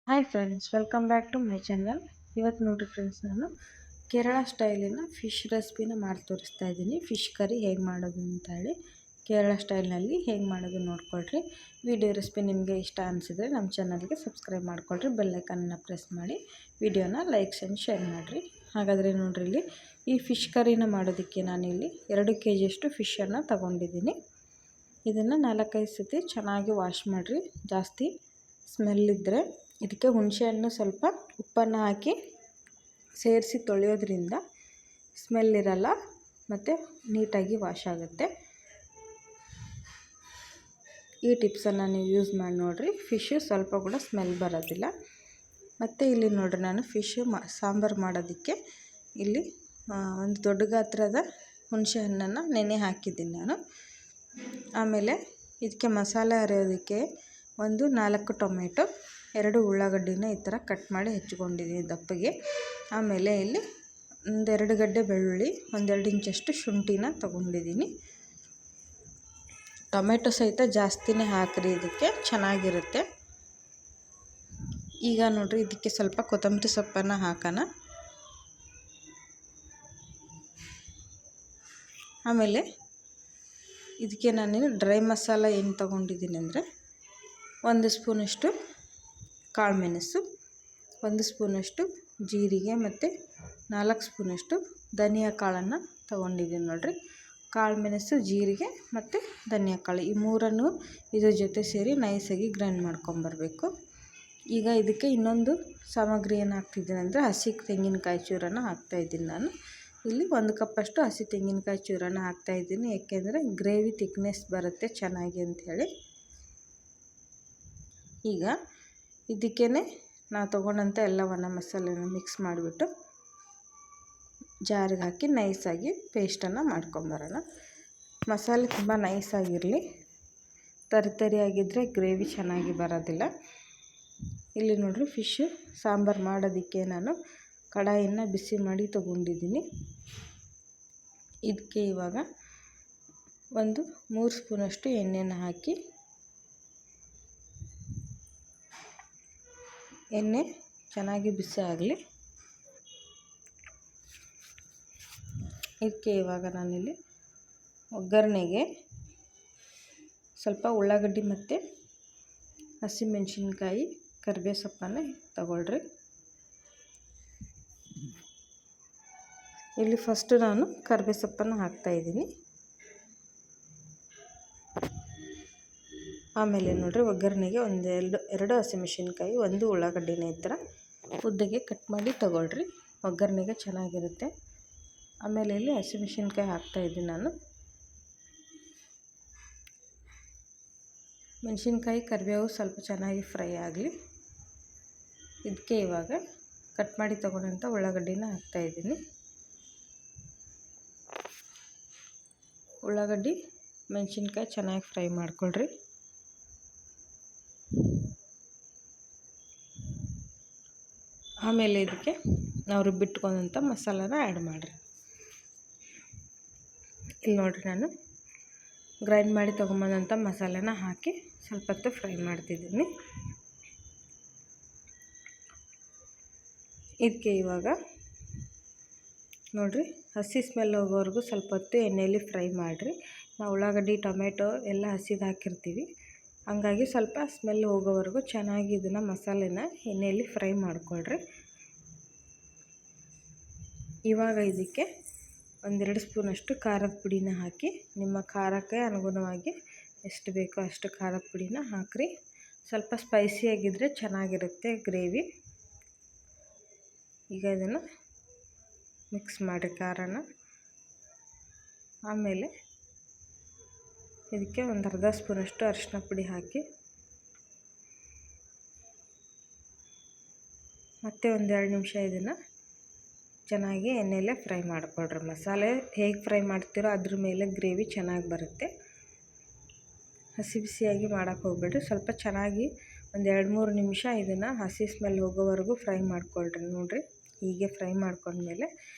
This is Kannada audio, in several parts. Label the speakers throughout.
Speaker 1: Hi friends, welcome back to my channel. ಇವತ್ತು ನೋಡಿರಿ ಫ್ರೆಂಡ್ಸ್, ನಾನು ಕೇರಳ ಸ್ಟೈಲಿನ ಫಿಶ್ ರೆಸಿಪಿನ ಮಾಡಿ ತೋರಿಸ್ತಾ ಇದ್ದೀನಿ. ಫಿಶ್ ಕರಿ ಹೇಗೆ ಮಾಡೋದು ಅಂತ ಹೇಳಿ ಕೇರಳ ಸ್ಟೈಲ್ನಲ್ಲಿ ಹೇಗೆ ಮಾಡೋದು ನೋಡ್ಕೊಳ್ರಿ. ವಿಡಿಯೋ ರೆಸಿಪಿ ನಿಮಗೆ ಇಷ್ಟ ಅನಿಸಿದರೆ ನಮ್ಮ ಚಾನಲ್ಗೆ ಸಬ್ಸ್ಕ್ರೈಬ್ ಮಾಡ್ಕೊಳ್ರಿ, ಬೆಲ್ಲೈಕನ್ನ ಪ್ರೆಸ್ ಮಾಡಿ ವಿಡಿಯೋನ ಲೈಕ್ಸ್ ಆ್ಯಂಡ್ ಶೇರ್ ಮಾಡಿರಿ. ಹಾಗಾದರೆ ನೋಡ್ರಿ, ಇಲ್ಲಿ ಈ ಫಿಶ್ ಕರಿನ ಮಾಡೋದಕ್ಕೆ ನಾನಿಲ್ಲಿ 2 kg ಫಿಶನ್ನು ತಗೊಂಡಿದ್ದೀನಿ. ಇದನ್ನು 4-5 ಸತಿ ಚೆನ್ನಾಗಿ ವಾಶ್ ಮಾಡಿರಿ. ಜಾಸ್ತಿ ಸ್ಮೆಲ್ ಇದ್ದರೆ ಇದಕ್ಕೆ ಹುಣಸೆಹಣ್ಣು ಸ್ವಲ್ಪ ಉಪ್ಪನ್ನು ಹಾಕಿ ಸೇರಿಸಿ ತೊಳೆಯೋದ್ರಿಂದ ಸ್ಮೆಲ್ ಇರಲ್ಲ ಮತ್ತು ನೀಟಾಗಿ ವಾಶ್ ಆಗುತ್ತೆ. ಈ ಟಿಪ್ಸನ್ನು ನೀವು ಯೂಸ್ ಮಾಡಿ ನೋಡಿರಿ, ಫಿಶ್ಶು ಸ್ವಲ್ಪ ಕೂಡ ಸ್ಮೆಲ್ ಬರೋದಿಲ್ಲ. ಮತ್ತು ಇಲ್ಲಿ ನೋಡಿರಿ, ನಾನು ಫಿಶ್ಶು ಸಾಂಬಾರು ಮಾಡೋದಕ್ಕೆ ಇಲ್ಲಿ ಒಂದು ದೊಡ್ಡ ಗಾತ್ರದ ಹುಣಸೆಹಣ್ಣನ್ನು ನೆನೆ ಹಾಕಿದ್ದೀನಿ ನಾನು. ಆಮೇಲೆ ಇದಕ್ಕೆ ಮಸಾಲೆ ಅರಿಯೋದಕ್ಕೆ ಒಂದು 4 ಟೊಮೆಟೊ, 2 ಉಳ್ಳಾಗಡ್ಡಿನ ಈ ಥರ ಕಟ್ ಮಾಡಿ ಹೆಚ್ಕೊಂಡಿದ್ದೀನಿ ದಪ್ಪಗೆ. ಆಮೇಲೆ ಇಲ್ಲಿ 2 ಗಡ್ಡೆ ಬೆಳ್ಳುಳ್ಳಿ, 1-2 ಇಂಚಷ್ಟು ಶುಂಠಿನ ತೊಗೊಂಡಿದ್ದೀನಿ. ಟೊಮೆಟೊ ಸಹಿತ ಜಾಸ್ತಿನೇ ಹಾಕಿರಿ, ಇದಕ್ಕೆ ಚೆನ್ನಾಗಿರುತ್ತೆ. ಈಗ ನೋಡಿರಿ, ಇದಕ್ಕೆ ಸ್ವಲ್ಪ ಕೊತ್ತಂಬರಿ ಸೊಪ್ಪನ್ನು ಹಾಕೋಣ. ಆಮೇಲೆ ಇದಕ್ಕೆ ನಾನು ಡ್ರೈ ಮಸಾಲ ಏನು ತೊಗೊಂಡಿದ್ದೀನಿ ಅಂದರೆ 1 ಸ್ಪೂನಷ್ಟು ಕಾಳು ಮೆಣಸು, 1 ಸ್ಪೂನಷ್ಟು ಜೀರಿಗೆ ಮತ್ತು 4 ಸ್ಪೂನಷ್ಟು ಧನಿಯಾ ಕಾಳನ್ನು ತೊಗೊಂಡಿದ್ದೀನಿ ನೋಡಿರಿ. ಕಾಳು ಮೆಣಸು, ಜೀರಿಗೆ ಮತ್ತು ಧನಿಯಾ ಕಾಳು ಈ ಮೂರನ್ನು ಇದ್ರ ಜೊತೆ ಸೇರಿ ನೈಸಾಗಿ ಗ್ರೈಂಡ್ ಮಾಡ್ಕೊಂಬರಬೇಕು. ಈಗ ಇದಕ್ಕೆ ಇನ್ನೊಂದು ಸಾಮಗ್ರಿ ಏನು ಹಾಕ್ತಿದ್ದೀನಿ ಅಂದರೆ ಹಸಿ ತೆಂಗಿನಕಾಯಿ ಚೂರನ್ನು ಹಾಕ್ತಾಯಿದ್ದೀನಿ ನಾನು. ಇಲ್ಲಿ 1 ಕಪ್ಪಷ್ಟು ಹಸಿ ತೆಂಗಿನಕಾಯಿ ಚೂರನ್ನು ಹಾಕ್ತಾಯಿದ್ದೀನಿ, ಏಕೆಂದರೆ ಗ್ರೇವಿ ತಿಕ್ನೆಸ್ ಬರುತ್ತೆ ಚೆನ್ನಾಗಿ ಅಂಥೇಳಿ. ಈಗ ಇದಕ್ಕೇ ನಾವು ತೊಗೊಂಡಂಥ ಎಲ್ಲ ಒಣ ಮಸಾಲೆನ ಮಿಕ್ಸ್ ಮಾಡಿಬಿಟ್ಟು ಜಾರಿಗೆ ಹಾಕಿ ನೈಸಾಗಿ ಪೇಸ್ಟನ್ನು ಮಾಡ್ಕೊಂಬರೋಣ. ಮಸಾಲೆ ತುಂಬ ನೈಸಾಗಿರಲಿ, ತರಿಯಾಗಿದ್ದರೆ ಗ್ರೇವಿ ಚೆನ್ನಾಗಿ ಬರೋದಿಲ್ಲ. ಇಲ್ಲಿ ನೋಡಿರಿ, ಫಿಶ್ಶು ಸಾಂಬಾರು ಮಾಡೋದಕ್ಕೆ ನಾನು ಕಡಾಯಿಯನ್ನು ಬಿಸಿ ಮಾಡಿ ತೊಗೊಂಡಿದ್ದೀನಿ. ಇದಕ್ಕೆ ಇವಾಗ 3 ಸ್ಪೂನಷ್ಟು ಎಣ್ಣೆನ ಹಾಕಿ, ಎಣ್ಣೆ ಚೆನ್ನಾಗಿ ಬಿಸಿ ಆಗಲಿ. ಇದಕ್ಕೆ ಇವಾಗ ನಾನಿಲ್ಲಿ ಒಗ್ಗರಣೆಗೆ ಸ್ವಲ್ಪ ಉಳ್ಳಾಗಡ್ಡಿ ಮತ್ತು ಹಸಿಮೆಣಸಿನ್ಕಾಯಿ, ಕರಿಬೇವು ಸೊಪ್ಪನ್ನು ತಗೊಳ್ರಿ. ಇಲ್ಲಿ ಫಸ್ಟು ನಾನು ಕರಿಬೇವು ಸೊಪ್ಪನ್ನು ಹಾಕ್ತಾಯಿದ್ದೀನಿ. ಆಮೇಲೆ ನೋಡಿರಿ, ಒಗ್ಗರಣೆಗೆ 2 ಹಸಿಮೆಣಸಿನ್ಕಾಯಿ, 1 ಉಳ್ಳಾಗಡ್ಡಿನ ಈ ಥರ ಉದ್ದಗೆ ಕಟ್ ಮಾಡಿ ತಗೊಳ್ರಿ, ಒಗ್ಗರಣೆಗೆ ಚೆನ್ನಾಗಿರುತ್ತೆ. ಆಮೇಲೆ ಇಲ್ಲಿ ಹಸಿಮೆಣಸಿನ್ಕಾಯಿ ಹಾಕ್ತಾಯಿದ್ದೀನಿ ನಾನು. ಮೆಣಸಿನ್ಕಾಯಿ, ಕರಿಬೇವು ಸ್ವಲ್ಪ ಚೆನ್ನಾಗಿ ಫ್ರೈ ಆಗಲಿ. ಇದಕ್ಕೆ ಇವಾಗ ಕಟ್ ಮಾಡಿ ತೊಗೊಂಡಂಥ ಉಳ್ಳಾಗಡ್ಡಿನ ಹಾಕ್ತಾಯಿದ್ದೀನಿ. ಉಳ್ಳಾಗಡ್ಡಿ, ಮೆಣಸಿನ್ಕಾಯಿ ಚೆನ್ನಾಗಿ ಫ್ರೈ ಮಾಡ್ಕೊಳ್ರಿ. ಆಮೇಲೆ ಇದಕ್ಕೆ ನಾವು ರುಬ್ಬಿಟ್ಕೊಂಡಂಥ ಮಸಾಲಾನ ಆ್ಯಡ್ ಮಾಡಿರಿ. ಇಲ್ಲಿ ನೋಡಿರಿ, ನಾನು ಗ್ರೈಂಡ್ ಮಾಡಿ ತೊಗೊಂಬಂದಂಥ ಮಸಾಲೆನ ಹಾಕಿ ಸ್ವಲ್ಪ ಹೊತ್ತು ಫ್ರೈ ಮಾಡ್ತಿದ್ದೀನಿ. ಇದಕ್ಕೆ ಇವಾಗ ನೋಡಿರಿ, ಹಸಿ ಸ್ಮೆಲ್ ಹೋಗೋವರೆಗೂ ಸ್ವಲ್ಪ ಹೊತ್ತು ಎಣ್ಣೆಯಲ್ಲಿ ಫ್ರೈ ಮಾಡಿರಿ. ನಾವು ಉಳ್ಳಾಗಡ್ಡಿ, ಟೊಮೆಟೊ ಎಲ್ಲ ಹಸಿದು ಹಾಕಿರ್ತೀವಿ, ಹಂಗಾಗಿ ಸ್ವಲ್ಪ ಸ್ಮೆಲ್ ಹೋಗೋವರೆಗೂ ಚೆನ್ನಾಗಿ ಇದನ್ನು ಮಸಾಲೆನ ಎಣ್ಣೆಯಲ್ಲಿ ಫ್ರೈ ಮಾಡ್ಕೊಳ್ರಿ. ಇವಾಗ ಇದಕ್ಕೆ 1-2 ಸ್ಪೂನಷ್ಟು ಖಾರದ ಪುಡಿನ ಹಾಕಿ, ನಿಮ್ಮ ಖಾರಕ್ಕೆ ಅನುಗುಣವಾಗಿ ಎಷ್ಟು ಬೇಕೋ ಅಷ್ಟು ಖಾರದ ಪುಡಿನ ಹಾಕಿರಿ. ಸ್ವಲ್ಪ ಸ್ಪೈಸಿಯಾಗಿದ್ದರೆ ಚೆನ್ನಾಗಿರುತ್ತೆ ಗ್ರೇವಿ. ಈಗ ಇದನ್ನು ಮಿಕ್ಸ್ ಮಾಡಿ ಖಾರನ. ಆಮೇಲೆ ಇದಕ್ಕೆ 1/2 ಸ್ಪೂನಷ್ಟು ಅರಿಶಿನ ಪುಡಿ ಹಾಕಿ, ಮತ್ತು 1-2 ನಿಮಿಷ ಇದನ್ನು ಚೆನ್ನಾಗಿ ಎಣ್ಣೆಯಲ್ಲೇ ಫ್ರೈ ಮಾಡಿಕೊಳ್ರಿ. ಮಸಾಲೆ ಹೇಗೆ ಫ್ರೈ ಮಾಡ್ತೀರೋ ಅದ್ರ ಮೇಲೆ ಗ್ರೇವಿ ಚೆನ್ನಾಗಿ ಬರುತ್ತೆ. ಹಸಿ ಬಿಸಿಯಾಗಿ ಮಾಡೋಕ್ಕೆ ಹೋಗ್ಬೇಡ್ರಿ, ಸ್ವಲ್ಪ ಚೆನ್ನಾಗಿ 1-2-3 ನಿಮಿಷ ಇದನ್ನು ಹಸಿ ಸ್ಮೆಲ್ ಹೋಗೋವರೆಗೂ ಫ್ರೈ ಮಾಡ್ಕೊಳ್ರಿ. ನೋಡಿರಿ, ಹೀಗೆ ಫ್ರೈ ಮಾಡ್ಕೊಂಡ್ಮೇಲೆ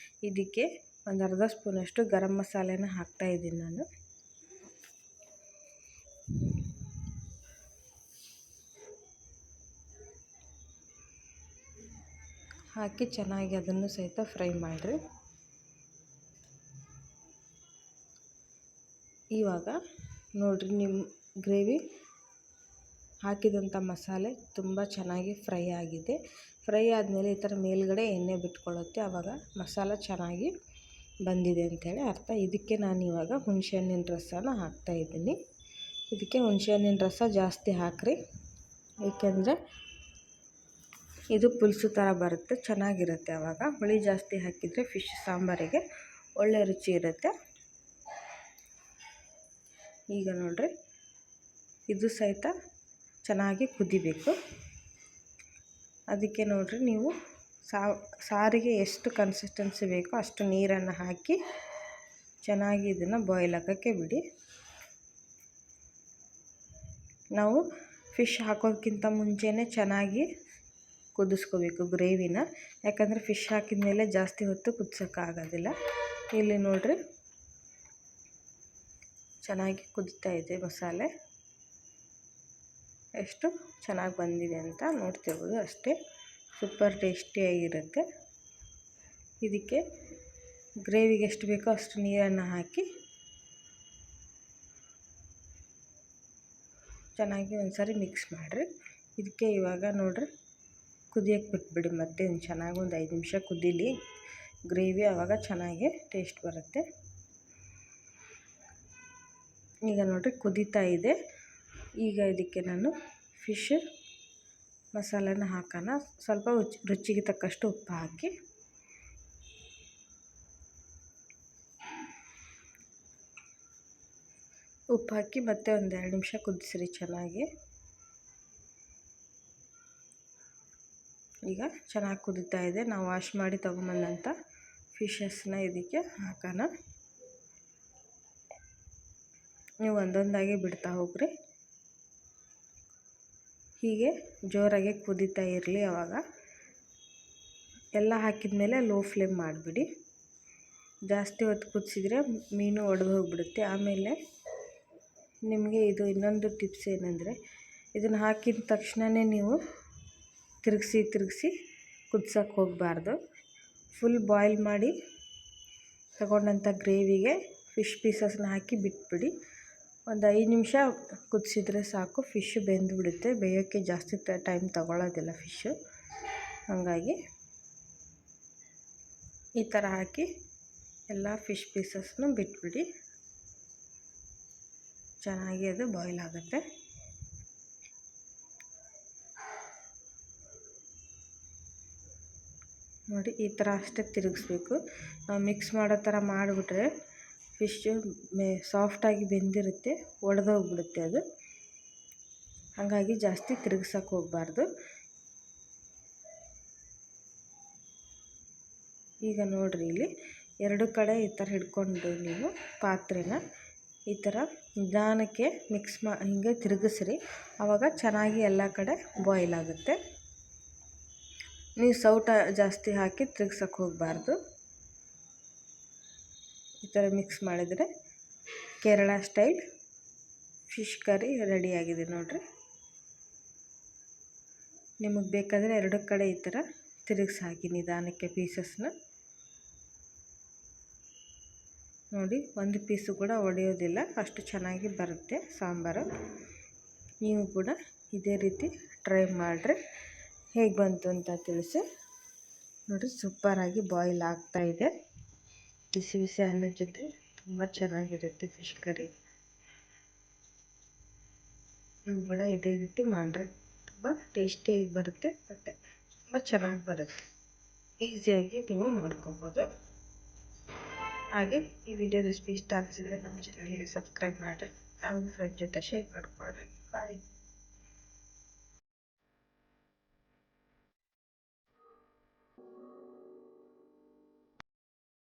Speaker 1: ಇದಕ್ಕೆ 1/2 ಸ್ಪೂನಷ್ಟು ಗರಂ ಮಸಾಲೆನ ಹಾಕ್ತಾಯಿದ್ದೀನಿ ನಾನು. ಹಾಕಿ ಚೆನ್ನಾಗಿ ಅದನ್ನು ಸಹಿತ ಫ್ರೈ ಮಾಡಿರಿ. ಇವಾಗ ನೋಡಿರಿ, ನಿಮ್ಮ ಗ್ರೇವಿ ಹಾಕಿದಂಥ ಮಸಾಲೆ ತುಂಬ ಚೆನ್ನಾಗಿ ಫ್ರೈ ಆಗಿದೆ. ಫ್ರೈ ಆದಮೇಲೆ ಈ ಥರ ಮೇಲ್ಗಡೆ ಎಣ್ಣೆ ಬಿಟ್ಕೊಳ್ಳುತ್ತೆ, ಆವಾಗ ಮಸಾಲ ಚೆನ್ನಾಗಿ ಬಂದಿದೆ ಅಂಥೇಳಿ ಅರ್ಥ. ಇದಕ್ಕೆ ನಾನು ಇವಾಗ ಹುಣಸೆಹಣ್ಣಿನ ರಸನ ಹಾಕ್ತಾಯಿದ್ದೀನಿ. ಇದಕ್ಕೆ ಹುಣಸೆಹಣ್ಣಿನ ರಸ ಜಾಸ್ತಿ ಹಾಕಿರಿ, ಏಕೆಂದರೆ ಇದು ಪುಲ್ಸು ಥರ ಬರುತ್ತೆ, ಚೆನ್ನಾಗಿರುತ್ತೆ. ಆವಾಗ ಹುಳಿ ಜಾಸ್ತಿ ಹಾಕಿದರೆ ಫಿಶ್ ಸಾಂಬಾರಿಗೆ ಒಳ್ಳೆ ರುಚಿ ಇರುತ್ತೆ. ಈಗ ನೋಡಿರಿ, ಇದು ಸಹಿತ ಚೆನ್ನಾಗಿ ಕುದಿಬೇಕು. ಅದಕ್ಕೆ ನೋಡಿರಿ, ನೀವು ಸಾರಿಗೆ ಎಷ್ಟು ಕನ್ಸಿಸ್ಟೆನ್ಸಿ ಬೇಕೋ ಅಷ್ಟು ನೀರನ್ನು ಹಾಕಿ ಚೆನ್ನಾಗಿ ಇದನ್ನು ಬಾಯ್ಲ್ ಆಗೋಕ್ಕೆ ಬಿಡಿ. ನಾವು ಫಿಶ್ ಹಾಕೋದಕ್ಕಿಂತ ಮುಂಚೆನೇ ಚೆನ್ನಾಗಿ ಕುದಿಸ್ಕೋಬೇಕು ಗ್ರೇವಿನ, ಯಾಕಂದರೆ ಫಿಶ್ ಹಾಕಿದ ಮೇಲೆ ಜಾಸ್ತಿ ಹೊತ್ತು ಕುದಿಸೋಕ್ಕಾಗೋದಿಲ್ಲ. ಇಲ್ಲಿ ನೋಡಿರಿ, ಚೆನ್ನಾಗಿ ಕುದೀತಾ ಇದೆ ಮಸಾಲೆ, ಎಷ್ಟು ಚೆನ್ನಾಗಿ ಬಂದಿದೆ ಅಂತ ನೋಡ್ತಿರ್ಬೋದು. ಅಷ್ಟೇ ಸೂಪರ್ ಟೇಸ್ಟಿಯಾಗಿರುತ್ತೆ. ಇದಕ್ಕೆ ಗ್ರೇವಿಗೆ ಎಷ್ಟು ಬೇಕೋ ಅಷ್ಟು ನೀರನ್ನು ಹಾಕಿ ಚೆನ್ನಾಗಿ ಒಂದ್ಸರಿ ಮಿಕ್ಸ್ ಮಾಡಿರಿ. ಇದಕ್ಕೆ ಇವಾಗ ನೋಡಿರಿ, ಕುದಿಯೋಕ್ಕೆ ಬಿಟ್ಬಿಡಿ. ಮತ್ತೆ ಚೆನ್ನಾಗಿ ಒಂದು 5 ನಿಮಿಷ ಕುದೀಲಿ ಗ್ರೇವಿ, ಆವಾಗ ಚೆನ್ನಾಗಿ ಟೇಸ್ಟ್ ಬರುತ್ತೆ. ಈಗ ನೋಡಿರಿ, ಕುದೀತಾ ಇದೆ. ಈಗ ಇದಕ್ಕೆ ನಾನು ಫಿಶ್ ಮಸಾಲೆನ ಹಾಕೋಣ. ಸ್ವಲ್ಪ ರುಚಿಗೆ ತಕ್ಕಷ್ಟು ಉಪ್ಪು ಹಾಕಿ ಮತ್ತೆ ಒಂದು 2 ನಿಮಿಷ ಕುದಿಸ್ರಿ ಚೆನ್ನಾಗಿ. ಈಗ ಚೆನ್ನಾಗಿ ಕುದೀತಾ ಇದೆ. ನಾವು ವಾಶ್ ಮಾಡಿ ತೊಗೊಂಬಂದಂಥ ಫಿಶಸ್ನ ಇದಕ್ಕೆ ಹಾಕೋಣ. ನೀವು ಒಂದೊಂದಾಗಿ ಬಿಡ್ತಾ ಹೋಗ್ರಿ. ಹೀಗೆ ಜೋರಾಗಿ ಕುದೀತಾ ಇರಲಿ. ಆವಾಗ ಎಲ್ಲ ಹಾಕಿದ ಮೇಲೆ ಲೋ ಫ್ಲೇಮ್ ಮಾಡಿಬಿಡಿ. ಜಾಸ್ತಿ ಹೊತ್ತು ಕುದಿಸಿದ್ರೆ ಮೀನು ಒಡೆದು ಹೋಗಿಬಿಡುತ್ತೆ. ಆಮೇಲೆ ನಿಮಗೆ ಇದು ಇನ್ನೊಂದು ಟಿಪ್ಸ್ ಏನಂದರೆ, ಇದನ್ನು ಹಾಕಿದ ತಕ್ಷಣವೇ ನೀವು ತಿರುಗಿಸಿ ಕುದಿಸೋಕ್ಕೆ ಹೋಗಬಾರ್ದು. ಫುಲ್ ಬಾಯ್ಲ್ ಮಾಡಿ ತಗೊಂಡಂಥ ಗ್ರೇವಿಗೆ ಫಿಶ್ ಪೀಸಸ್ನ ಹಾಕಿ ಬಿಟ್ಬಿಡಿ. ಒಂದು 5 ನಿಮಿಷ ಕುದಿಸಿದ್ರೆ ಸಾಕು, ಫಿಶ್ಶು ಬೆಂದುಬಿಡುತ್ತೆ. ಬೇಯೋಕ್ಕೆ ಜಾಸ್ತಿ ಟೈಮ್ ತಗೊಳ್ಳೋದಿಲ್ಲ ಫಿಶ್ಶು. ಹಾಗಾಗಿ ಈ ಥರ ಹಾಕಿ ಎಲ್ಲ ಫಿಶ್ ಪೀಸಸ್ನು ಬಿಟ್ಬಿಡಿ. ಚೆನ್ನಾಗಿ ಅದು ಬಾಯ್ಲ್ ಆಗುತ್ತೆ. ನೋಡಿ, ಈ ಥರ ಅಷ್ಟೇ ತಿರುಗಿಸ್ಬೇಕು. ನಾವು ಮಿಕ್ಸ್ ಮಾಡೋ ಥರ ಮಾಡಿಬಿಟ್ರೆ ಫಿಶ್ಶು ಸಾಫ್ಟಾಗಿ ಬೆಂದಿರುತ್ತೆ, ಒಡೆದೋಗ್ಬಿಡುತ್ತೆ ಅದು. ಹಾಗಾಗಿ ಜಾಸ್ತಿ ತಿರುಗಿಸೋಕೆ ಹೋಗಬಾರ್ದು. ಈಗ ನೋಡಿರಿ, ಇಲ್ಲಿ 2 ಕಡೆ ಈ ಥರ ಹಿಡ್ಕೊಂಡು ನೀವು ಪಾತ್ರೆನ ಈ ಥರ ನಿಧಾನಕ್ಕೆ ಹಿಂಗೆ ತಿರುಗಿಸ್ರಿ. ಆವಾಗ ಚೆನ್ನಾಗಿ ಎಲ್ಲ ಕಡೆ ಬಾಯ್ಲ್ ಆಗುತ್ತೆ. ನೀವು ಸೌಟ ಜಾಸ್ತಿ ಹಾಕಿ ತಿರುಗ್ಸೋಕೆ ಹೋಗಬಾರ್ದು. ಈ ಥರ ಮಿಕ್ಸ್ ಮಾಡಿದರೆ ಕೇರಳ ಸ್ಟೈಲ್ ಫಿಶ್ ಕರಿ ರೆಡಿಯಾಗಿದೆ ನೋಡಿರಿ. ನಿಮಗೆ ಬೇಕಾದರೆ 2 ಕಡೆ ಈ ಥರ ತಿರುಗಿಸಿ ಹಾಕಿ ನಿಧಾನಕ್ಕೆ ಪೀಸಸ್ನ. ನೋಡಿ, ಒಂದು ಪೀಸು ಕೂಡ ಒಡೆಯೋದಿಲ್ಲ, ಅಷ್ಟು ಚೆನ್ನಾಗಿ ಬರುತ್ತೆ ಸಾಂಬಾರು. ನೀವು ಕೂಡ ಇದೇ ರೀತಿ ಟ್ರೈ ಮಾಡಿರಿ. ಹೇಗೆ ಬಂತು ಅಂತ ತಿಳಿಸಿ. ನೋಡಿ, ಸೂಪರಾಗಿ ಬಾಯ್ಲ್ ಆಗ್ತಾಯಿದೆ. ಬಿಸಿ ಬಿಸಿ ಅನ್ನದ ಜೊತೆ ತುಂಬ ಚೆನ್ನಾಗಿರುತ್ತೆ ಫಿಶ್ ಕರಿ. ನೀವು ಕೂಡ ಇದೇ ರೀತಿ ಮಾಡಿರಿ, ತುಂಬ ಟೇಸ್ಟಿಯಾಗಿ ಬರುತ್ತೆ, ಮತ್ತು ತುಂಬ ಚೆನ್ನಾಗಿ ಬರುತ್ತೆ. ಈಸಿಯಾಗಿ ನೀವು ಮಾಡ್ಕೊಬೋದು. ಹಾಗೆ ಈ ವಿಡಿಯೋ ರೆಸಿಪಿ ಇಷ್ಟ ಆಗಿಸಿದ್ರೆ ನಮ್ಮ ಚಾನಲ್ಗೆ ಸಬ್ಸ್ಕ್ರೈಬ್ ಮಾಡಿ, ಫ್ರೆಂಡ್ ಜೊತೆ ಶೇರ್ ಮಾಡ್ಕೊಳ್ಳಿ. ಬಾಯ್.